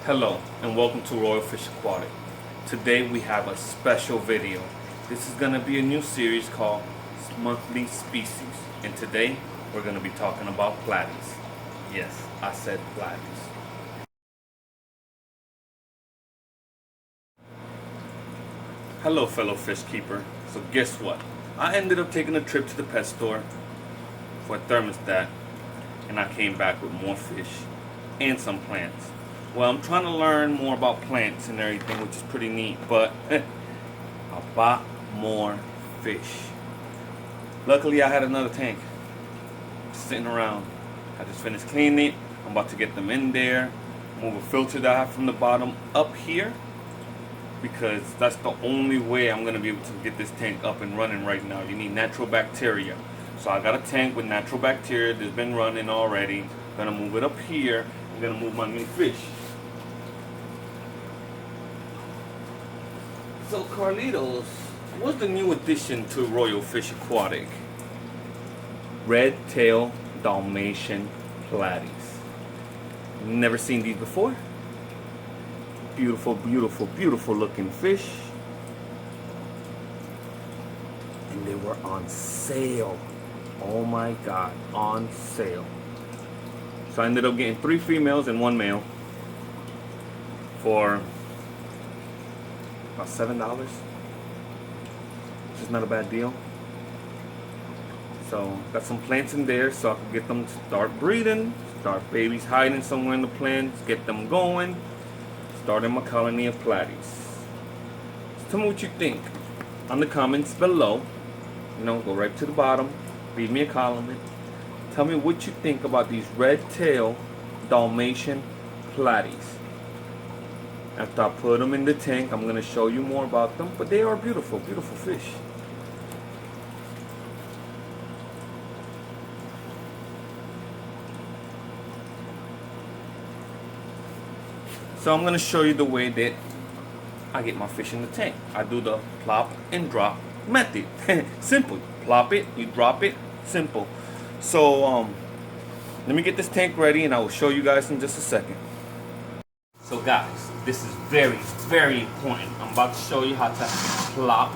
Hello and welcome to Royal Fish Aquatic. Today we have a special video. This is going to be a new series called Monthly Species, and today we're going to be talking about platys. Yes, I said platys. Hello fellow fish keeper. So guess what? I ended up taking a trip to the pet store for a thermostat, and I came back with more fish and some plants. Well, I'm trying to learn more about plants and everything, which is pretty neat, but I bought more fish. Luckily, I had another tank sitting around. I just finished cleaning it. I'm about to get them in there, move a filter that I have from the bottom up here, because that's the only way I'm going to be able to get this tank up and running right now. You need natural bacteria. So I got a tank with natural bacteria that's been running already. I'm going to move it up here. I'm going to move my new fish. So Carlitos, what's the new addition to Royal Fish Aquatic? Red-tailed Dalmatian platys. Never seen these before? Beautiful, beautiful, beautiful looking fish. And they were on sale. Oh my God, on sale. So I ended up getting 3 females and 1 male for about $7, which is not a bad deal. So got some plants in there so I can get them to start breeding, start babies hiding somewhere in the plants, get them going, starting my colony of platys. So tell me what you think on the comments below. You know, go right to the bottom, leave me a comment. Tell me what you think about these red-tailed Dalmatian platys. After I put them in the tank, I'm going to show you more about them, but they are beautiful, beautiful fish. So I'm going to show you the way that I get my fish in the tank. I do the plop and drop method. Simple. Plop it, you drop it, simple. So let me get this tank ready and I will show you guys in just a second. So guys, this is very, very important. I'm about to show you how to plop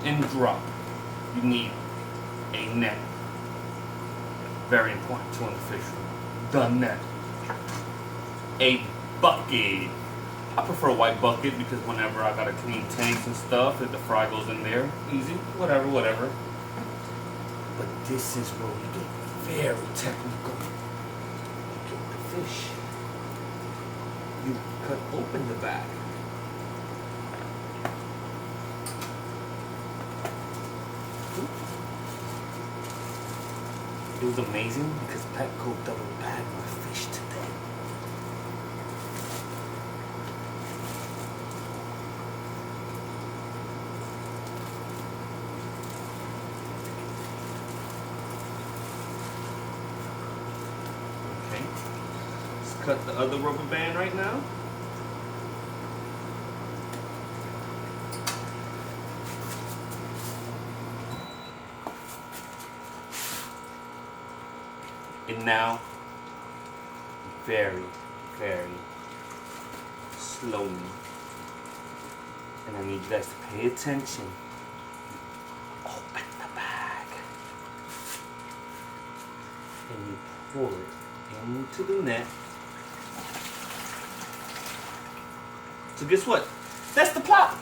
and drop. You need a net. Very important to in the fish room. The net. A bucket. I prefer a white bucket because whenever I gotta clean tanks and stuff, if the fry goes in there, easy, whatever, whatever. But this is where we get very technical. You get the fish. You cut open the bag. It was amazing because Petco double bagged my fish today. Okay, let's cut the other rubber band right now. And now, very, very slowly, and I need you guys to pay attention. Open the bag, and you pull it into the net. So guess what? That's the plop.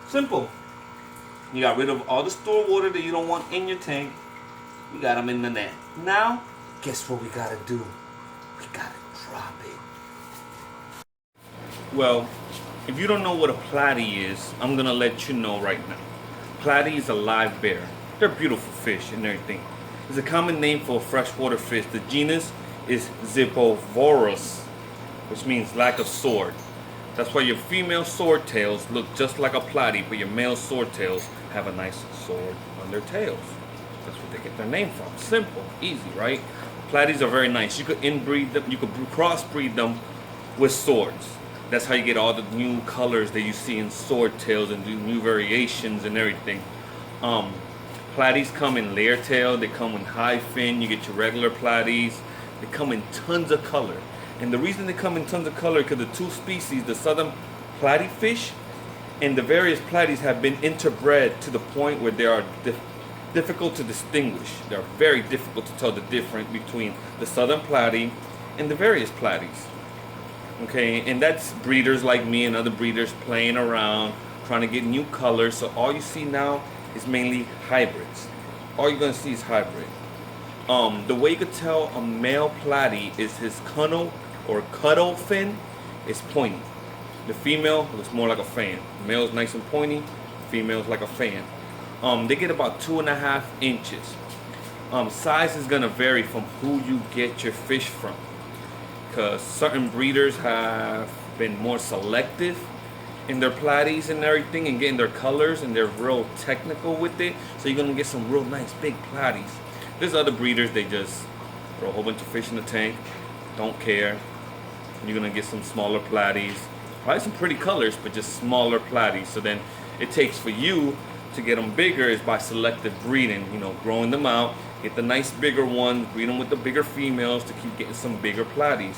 Simple. You got rid of all the stored water that you don't want in your tank. You got them in the net. Now, guess what we gotta do? We gotta drop it. Well, if you don't know what a platy is, I'm gonna let you know right now. Platy is a live bear. They're beautiful fish and everything. It's a common name for a freshwater fish. The genus is Zipovorus, which means lack of sword. That's why your female swordtails look just like a platy, but your male swordtails have a nice sword on their tails. That's what they get their name from. Simple, easy, right? Platys are very nice. You could inbreed them, you could crossbreed them with swords. That's how you get all the new colors that you see in swordtails and the new variations and everything. Platys come in layer tail, they come in high fin, you get your regular platys. They come in tons of color. And the reason they come in tons of color because the two species, the southern platy fish and the various platys, have been interbred to the point where they are difficult to distinguish. They're very difficult to tell the difference between the southern platy and the various platys. Okay, and that's breeders like me and other breeders playing around, trying to get new colors. So all you see now is mainly hybrids. All you're gonna see is hybrid. The way you could tell a male platy is his cuddle or cuddle fin is pointy. The female looks more like a fan. The male is nice and pointy. Female's like a fan. They get about 2.5 inches. Size is gonna vary from who you get your fish from, because certain breeders have been more selective in their platys and everything and getting their colors, and they're real technical with it. So you're gonna get some real nice big platys. There's other breeders, they just throw a whole bunch of fish in the tank, don't care. You're gonna get some smaller platys, probably some pretty colors, but just smaller platys. So then it takes for you to get them bigger is by selective breeding, you know, growing them out, get the nice bigger ones, breed them with the bigger females to keep getting some bigger platys.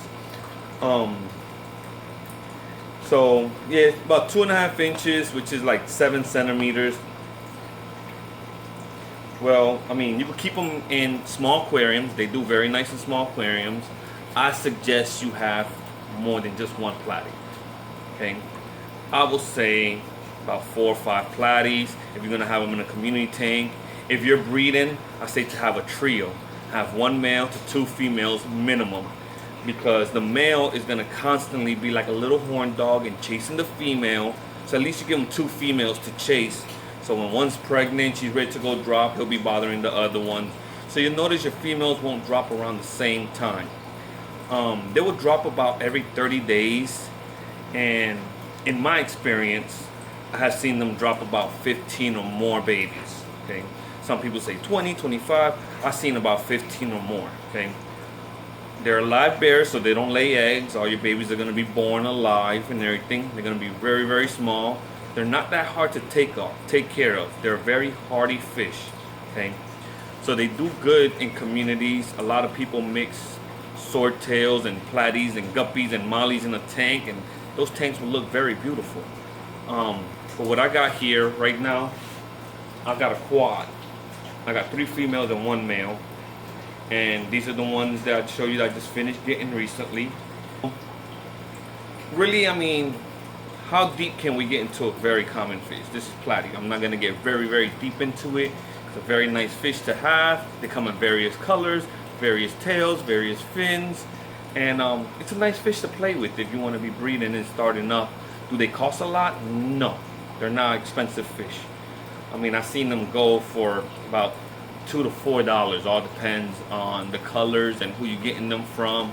So yeah, about 2.5 inches, which is like 7 centimeters. Well, I mean, you can keep them in small aquariums. They do very nice in small aquariums. I suggest you have more than just one platy. Okay, I will say about 4 or 5 platys if you're gonna have them in a community tank. If you're breeding, I say to have a trio. Have 1 male to 2 females minimum, because the male is gonna constantly be like a little horn dog and chasing the female. So at least you give him 2 females to chase. So when one's pregnant, she's ready to go drop, he'll be bothering the other one. So you'll notice your females won't drop around the same time. They will drop about every 30 days. And in my experience, I have seen them drop about 15 or more babies. Okay, some people say 20, 25. I've seen about 15 or more. Okay, they're live bearers, so they don't lay eggs. All your babies are going to be born alive and everything. They're going to be very, very small. They're not that hard to take care of. They're very hardy fish. Okay, so they do good in communities. A lot of people mix swordtails and platys and guppies and mollies in a tank, and those tanks will look very beautiful. But what I got here right now, I've got a quad. I got 3 females and 1 male. And these are the ones that I showed you that I just finished getting recently. Really, I mean, how deep can we get into a very common fish? This is platy. I'm not gonna get very, very deep into it. It's a very nice fish to have. They come in various colors, various tails, various fins. And it's a nice fish to play with if you want to be breeding and starting up. Do they cost a lot? No, they're not expensive fish. I mean, I've seen them go for about $2 to $4. All depends on the colors and who you're getting them from.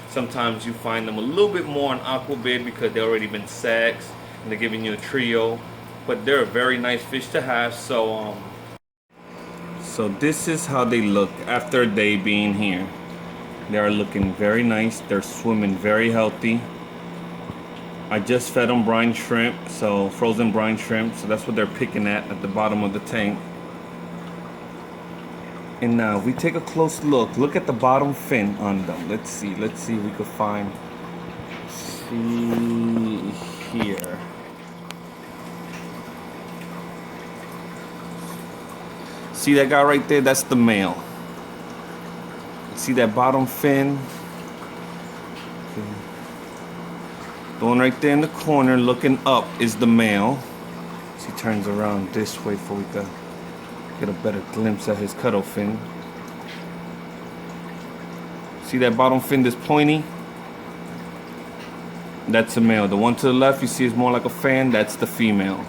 Sometimes you find them a little bit more on Aquabid because they've already been sexed and they're giving you a trio. But they're a very nice fish to have. So this is how they look after a day being here. They are looking very nice. They're swimming very healthy. I just fed them brine shrimp, so frozen brine shrimp. So that's what they're picking at the bottom of the tank. And now if we take a close look, look at the bottom fin on them. Let's see if we could find. See here. See that guy right there? That's the male. See that bottom fin? Okay. The one right there in the corner looking up is the male. So he turns around this way before we can get a better glimpse at his cuddle fin. See that bottom fin that's pointy? That's the male. The one to the left you see is more like a fan. That's the female.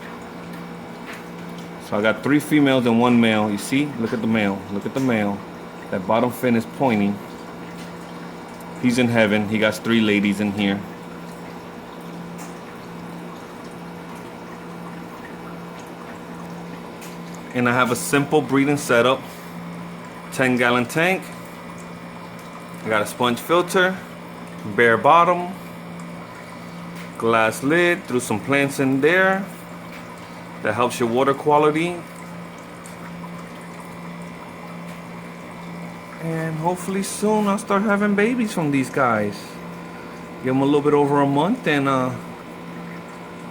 So I got 3 females and 1 male. You see? Look at the male. Look at the male. That bottom fin is pointy. He's in heaven. He got 3 ladies in here. And I have a simple breeding setup. 10-gallon tank. I got a sponge filter, bare bottom, glass lid, threw some plants in there. That helps your water quality. And hopefully soon I'll start having babies from these guys. Give them a little bit over a month, and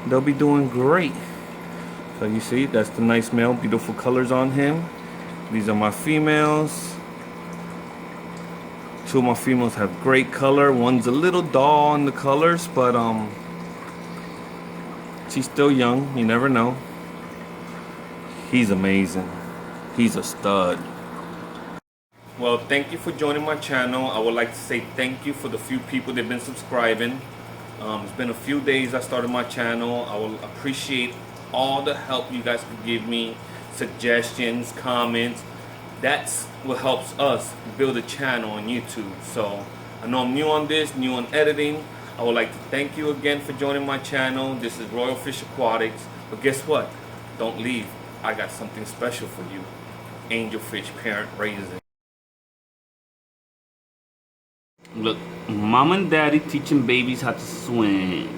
they'll be doing great. So you see, that's the nice male, beautiful colors on him. These are my females. Two of my females have great color. One's a little dull on the colors, but she's still young. You never know. He's amazing. He's a stud. Well, thank you for joining my channel. I would like to say thank you for the few people that have been subscribing. It's been a few days I started my channel. I will appreciate all the help you guys could give me, suggestions, comments. That's what helps us build a channel on YouTube. So I know I'm new on this, new on editing. I would like to thank you again for joining my channel. This is Royal Fish Aquatics. But guess what? Don't leave. I got something special for you. Angelfish parent raising. Look, mom and daddy teaching babies how to swim.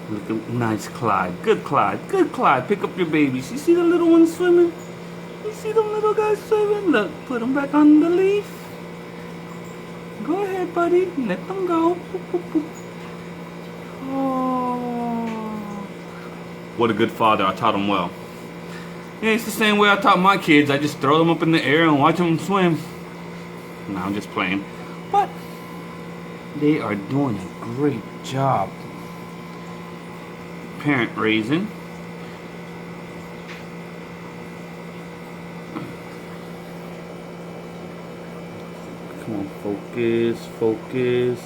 Look at nice Clyde. Good Clyde. Good Clyde. Pick up your babies. You see the little ones swimming? You see them little guys swimming? Look, put them back on the leaf. Go ahead, buddy. Let them go. Boop, boop, boop. Oh. What a good father. I taught him well. Yeah, it's the same way I taught my kids. I just throw them up in the air and watch them swim. No, I'm just playing. But they are doing a great job. Parent raising. Come on, focus, focus.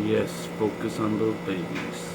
Yes, focus on those babies.